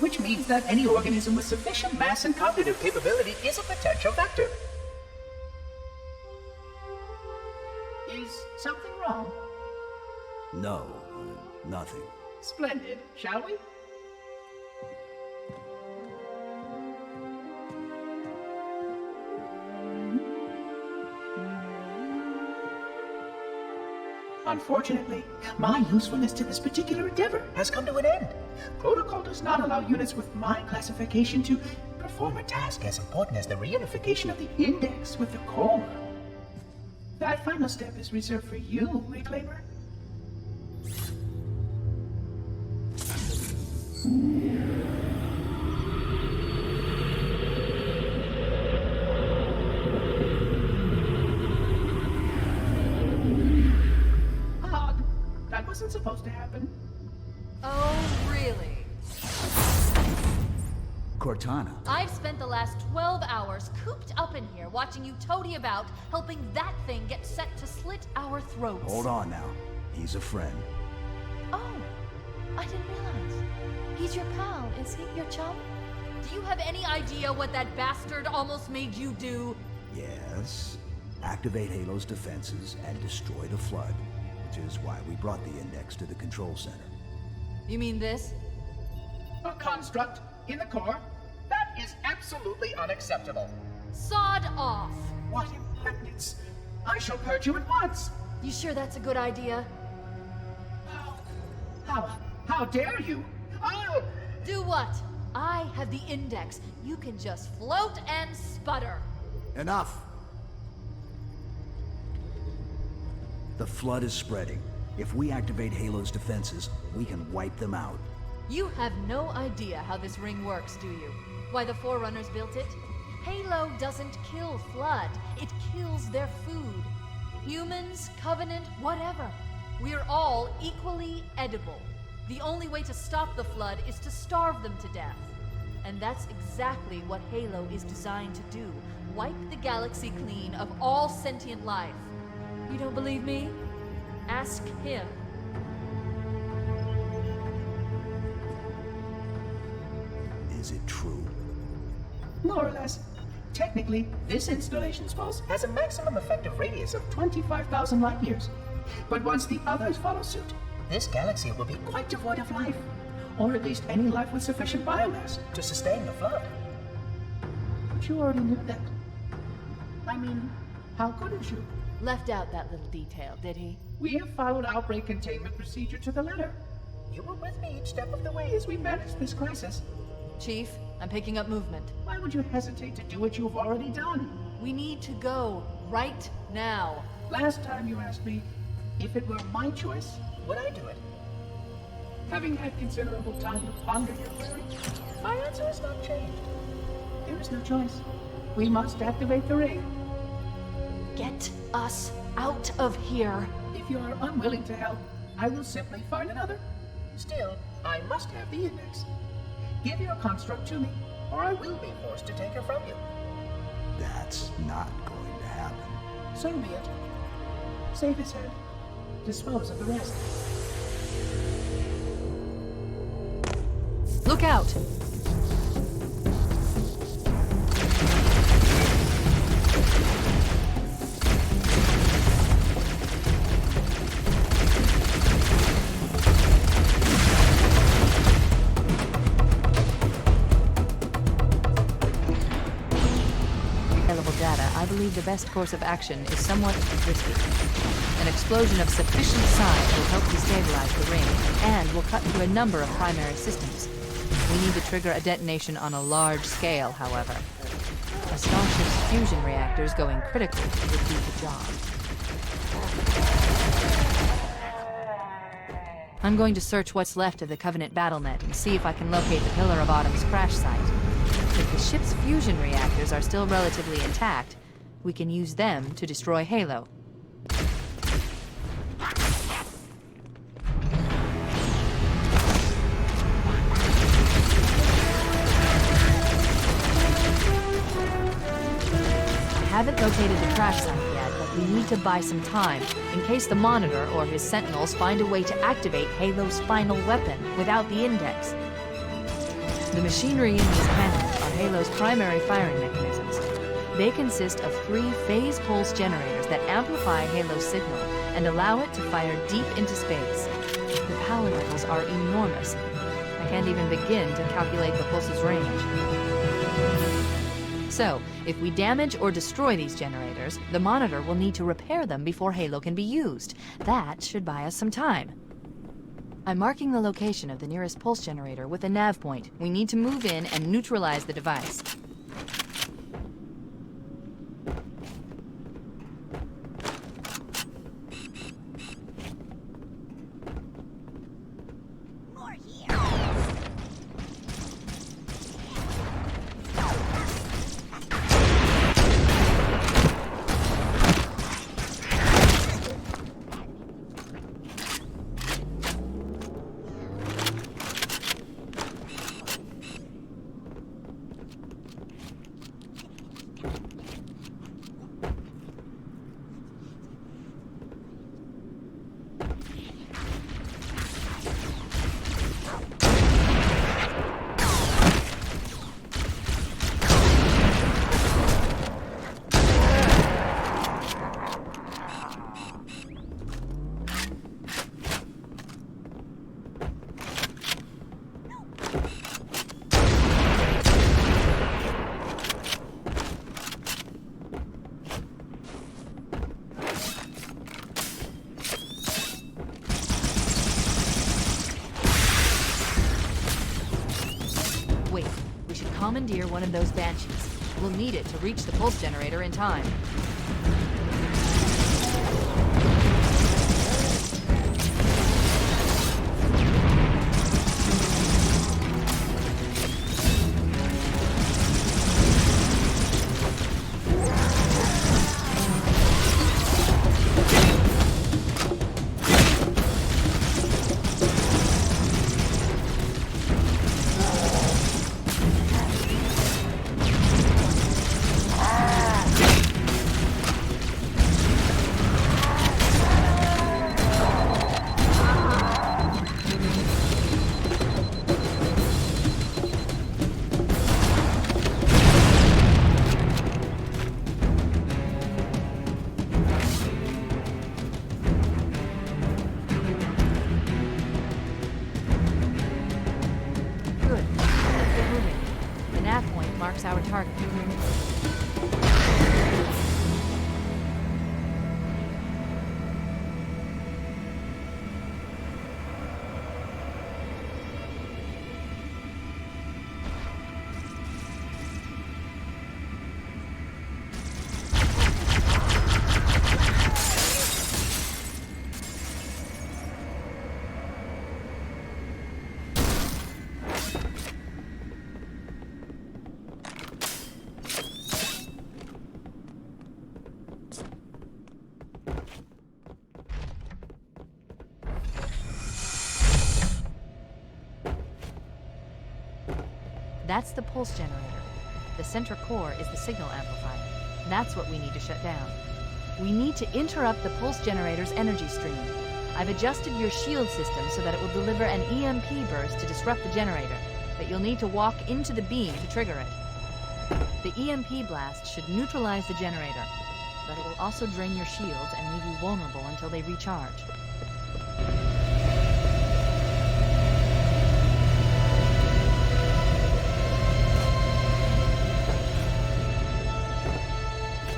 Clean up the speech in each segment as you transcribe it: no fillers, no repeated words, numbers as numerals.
which means that any organism with sufficient mass and cognitive capability is a potential vector. Is something wrong? No, nothing. Splendid, shall we? Unfortunately, my usefulness to this particular endeavor has come to an end. Protocol does not allow units with my classification to perform a task as important as the reunification of the index with the core. That final step is reserved for you, Reclaimer. That wasn't supposed to happen. Oh, really? Cortana. I've spent the last 12 hours cooped up in here watching you toady about, helping that thing get set to slit our throats. Hold on now. He's a friend. Oh, I didn't realize. He's your pal, is he? Your chum? Do you have any idea what that bastard almost made you do? Yes. Activate Halo's defenses and destroy the Flood, which is why we brought the index to the control center. You mean this? A construct in the core? That is absolutely unacceptable. Sod off! What impertinence! I shall purge you at once! You sure that's a good idea? How dare you? I'll... Do what? I have the index. You can just float and sputter. Enough! The Flood is spreading. If we activate Halo's defenses, we can wipe them out. You have no idea how this ring works, do you? Why the Forerunners built it? Halo doesn't kill Flood. It kills their food. Humans, Covenant, whatever. We're all equally edible. The only way to stop the Flood is to starve them to death. And that's exactly what Halo is designed to do. Wipe the galaxy clean of all sentient life. You don't believe me? Ask him. Is it true? More or less. Technically, this installation's pulse has a maximum effective radius of 25,000 light years. But once the others follow suit, this galaxy will be quite devoid of life. Or at least any life with sufficient biomass to sustain the Flood. But you already knew that. I mean, how couldn't you? Left out that little detail, did he? We have followed outbreak containment procedure to the letter. You were with me each step of the way as we managed this crisis. Chief, I'm picking up movement. Why would you hesitate to do what you've already done? We need to go right now. Last time you asked me, if it were my choice, would I do it? Having had considerable time to ponder your query, my answer has not changed. There is no choice. We must activate the ring. Get us out of here. If you are unwilling to help, I will simply find another. Still, I must have the index. Give your construct to me, or I will be forced to take her from you. That's not going to happen. So be it. Save his head. Dispose of the rest. Look out! I believe the best course of action is somewhat risky. An explosion of sufficient size will help destabilize the ring, and will cut through a number of primary systems. We need to trigger a detonation on a large scale, however. A starship's fusion reactors going critical would do the job. I'm going to search what's left of the Covenant BattleNet and see if I can locate the Pillar of Autumn's crash site. If the ship's fusion reactors are still relatively intact, we can use them to destroy Halo. I haven't located the crash site yet, but we need to buy some time, in case the Monitor or his Sentinels find a way to activate Halo's final weapon without the index. The machinery in these cannons are Halo's primary firing mechanisms. They consist of 3 phase pulse generators that amplify Halo's signal and allow it to fire deep into space. The power levels are enormous. I can't even begin to calculate the pulse's range. So, if we damage or destroy these generators, the monitor will need to repair them before Halo can be used. That should buy us some time. I'm marking the location of the nearest pulse generator with a nav point. We need to move in and neutralize the device. Commandeer one of those Banshees. We'll need it to reach the pulse generator in time. Our target. That's the pulse generator. The center core is the signal amplifier. That's what we need to shut down. We need to interrupt the pulse generator's energy stream. I've adjusted your shield system so that it will deliver an EMP burst to disrupt the generator, but you'll need to walk into the beam to trigger it. The EMP blast should neutralize the generator, but it will also drain your shields and leave you vulnerable until they recharge.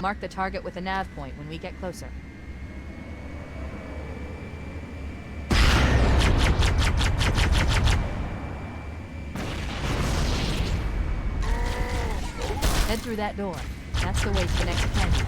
Mark the target with a nav point when we get closer. Head through that door. That's the way to the next canyon.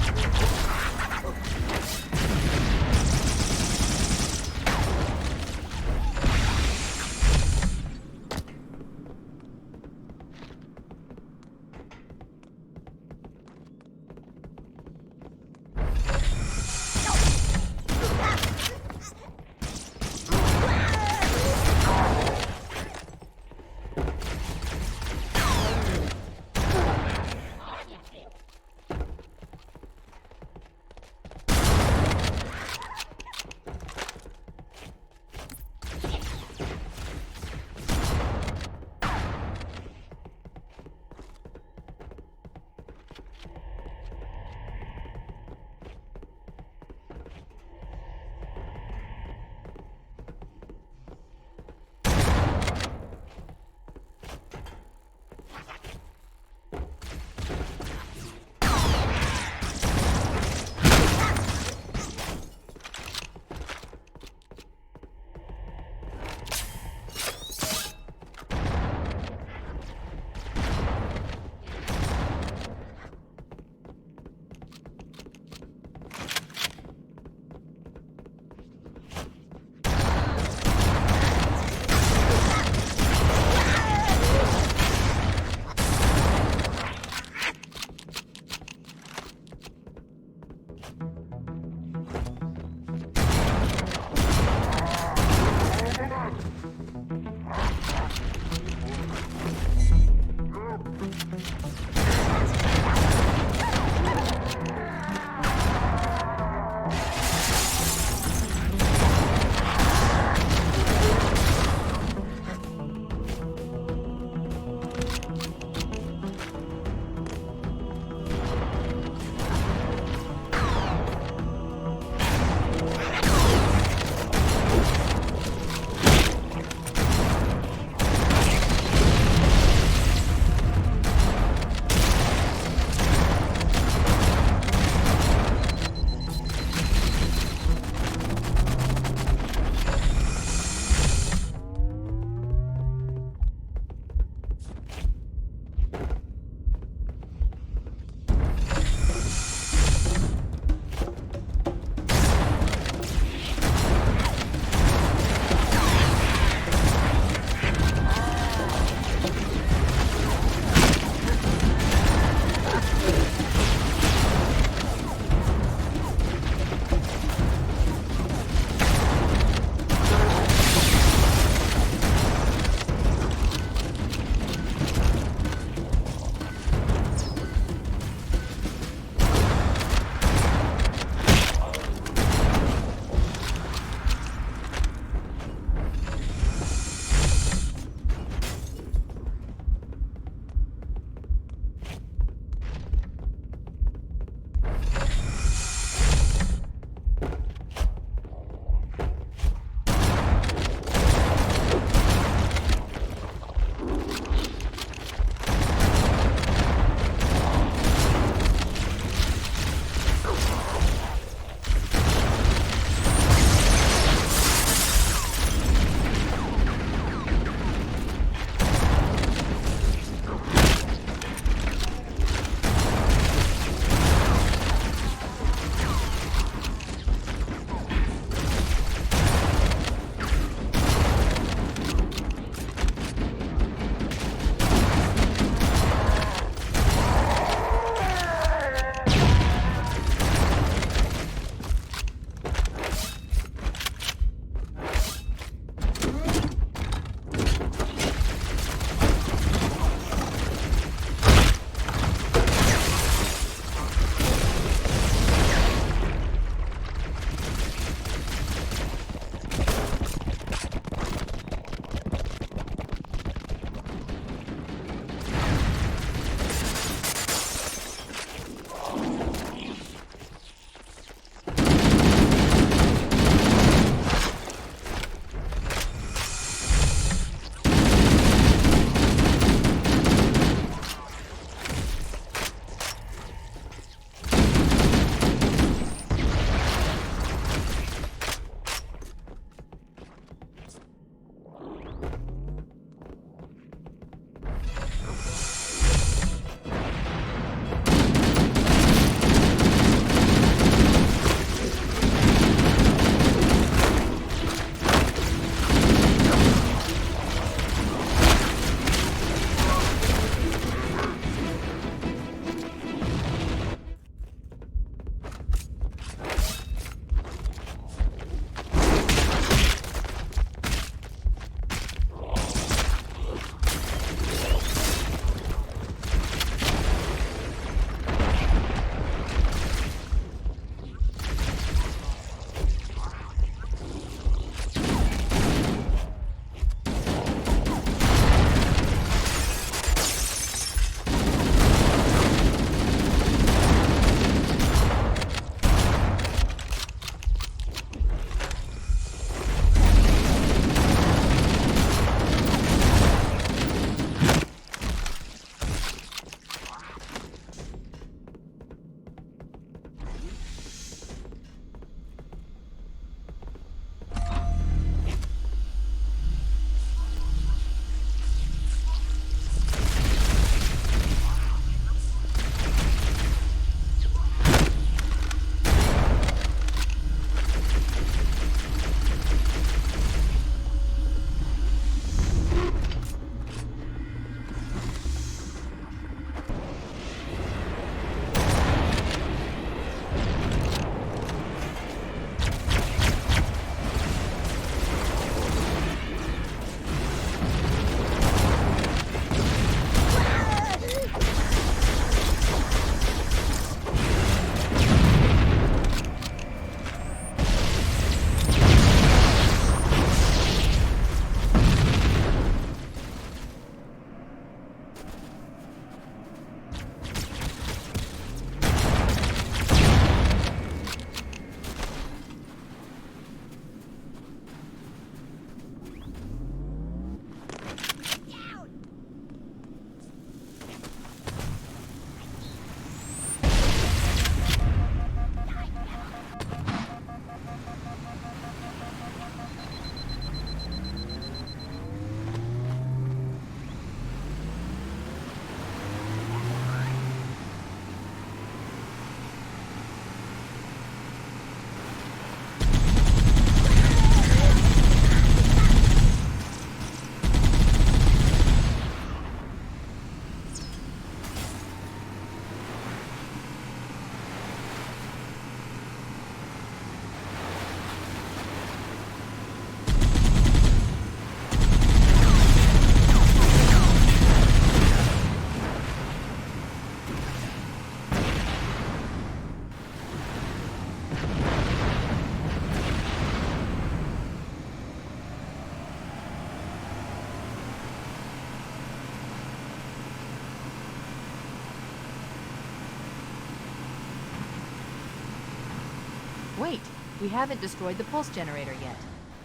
Wait! We haven't destroyed the pulse generator yet.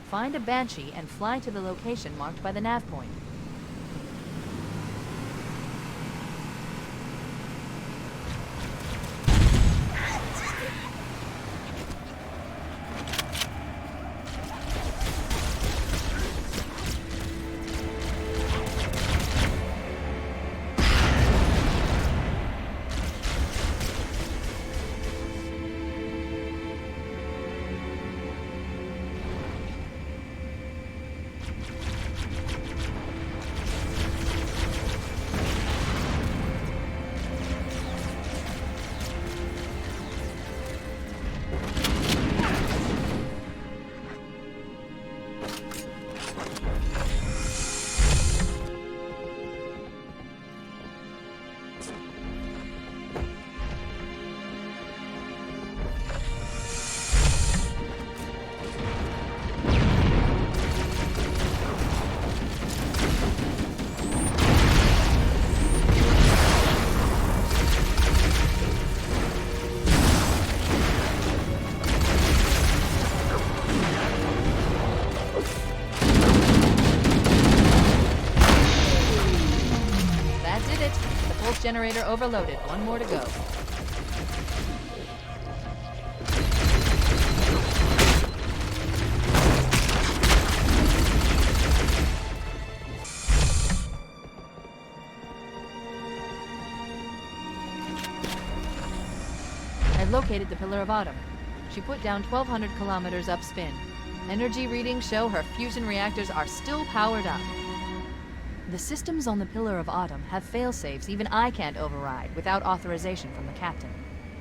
Find a Banshee and fly to the location marked by the nav point. Generator overloaded. One more to go. I've located the Pillar of Autumn. She put down 1,200 kilometers upspin. Energy readings show her fusion reactors are still powered up. The systems on the Pillar of Autumn have failsafes even I can't override without authorization from the captain.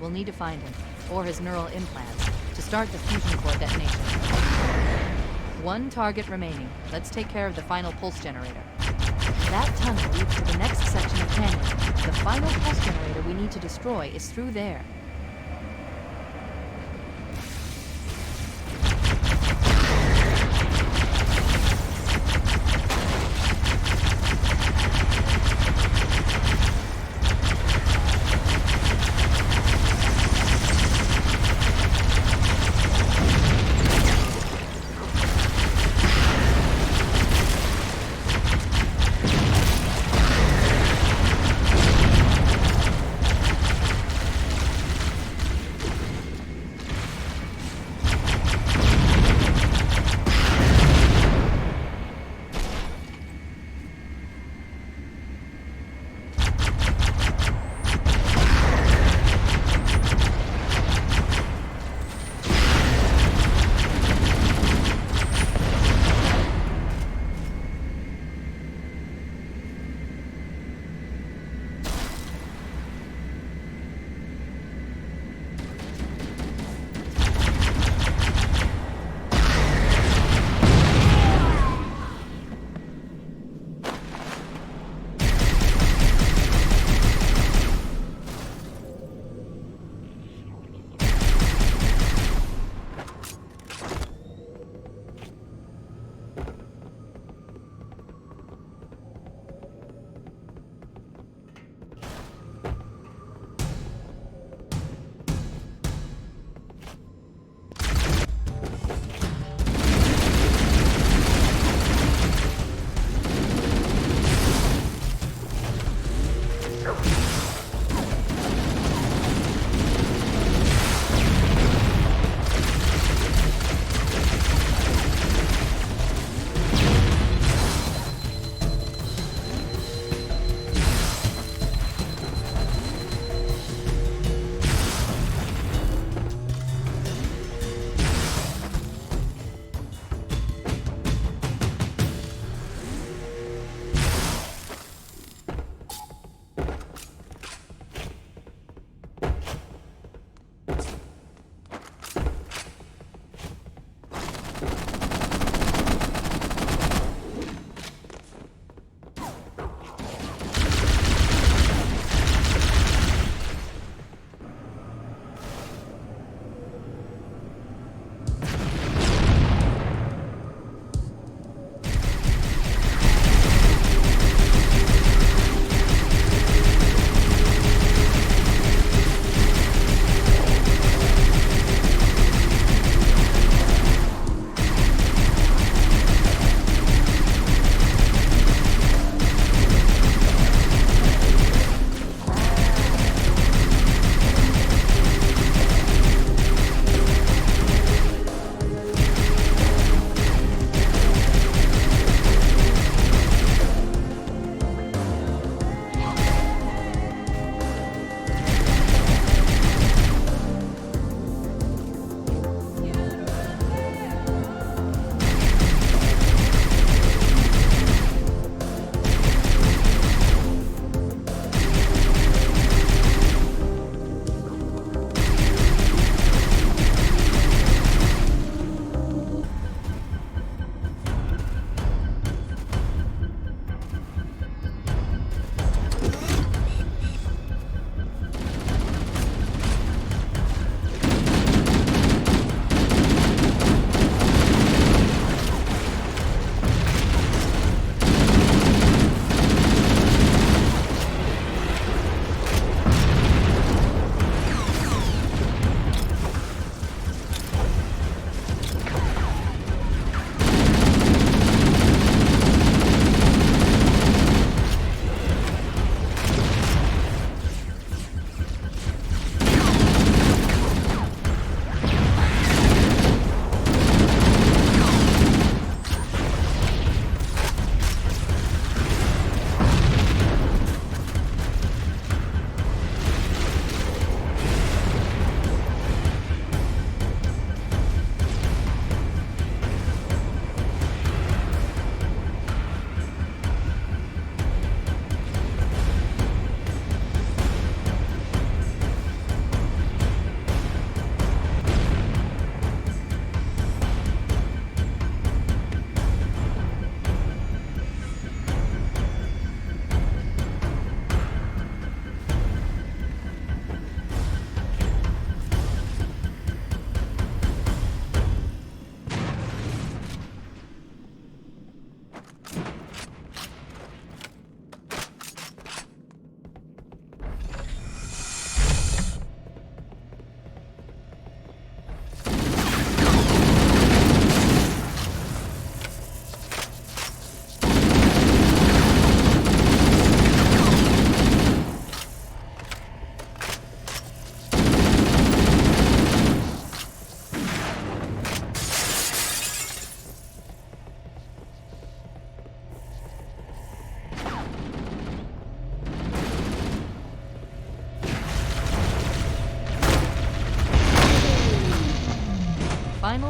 We'll need to find him, or his neural implants, to start the fusion core detonation. One target remaining. Let's take care of the final pulse generator. That tunnel leads to the next section of canyon. The final pulse generator we need to destroy is through there.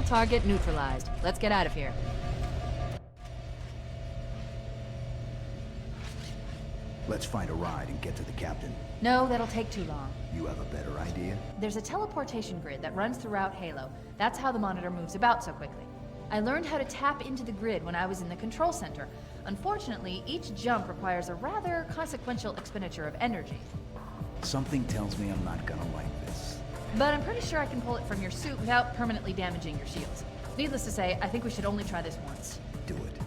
target neutralized. Let's get out of here. Let's find a ride and get to the captain. No, that'll take too long. You have a better idea? There's a teleportation grid that runs throughout Halo. That's how the monitor moves about so quickly. I learned how to tap into the grid when I was in the control center. Unfortunately, each jump requires a rather consequential expenditure of energy. Something tells me I'm not gonna like this. But I'm pretty sure I can pull it from your suit without permanently damaging your shields. Needless to say, I think we should only try this once. Do it.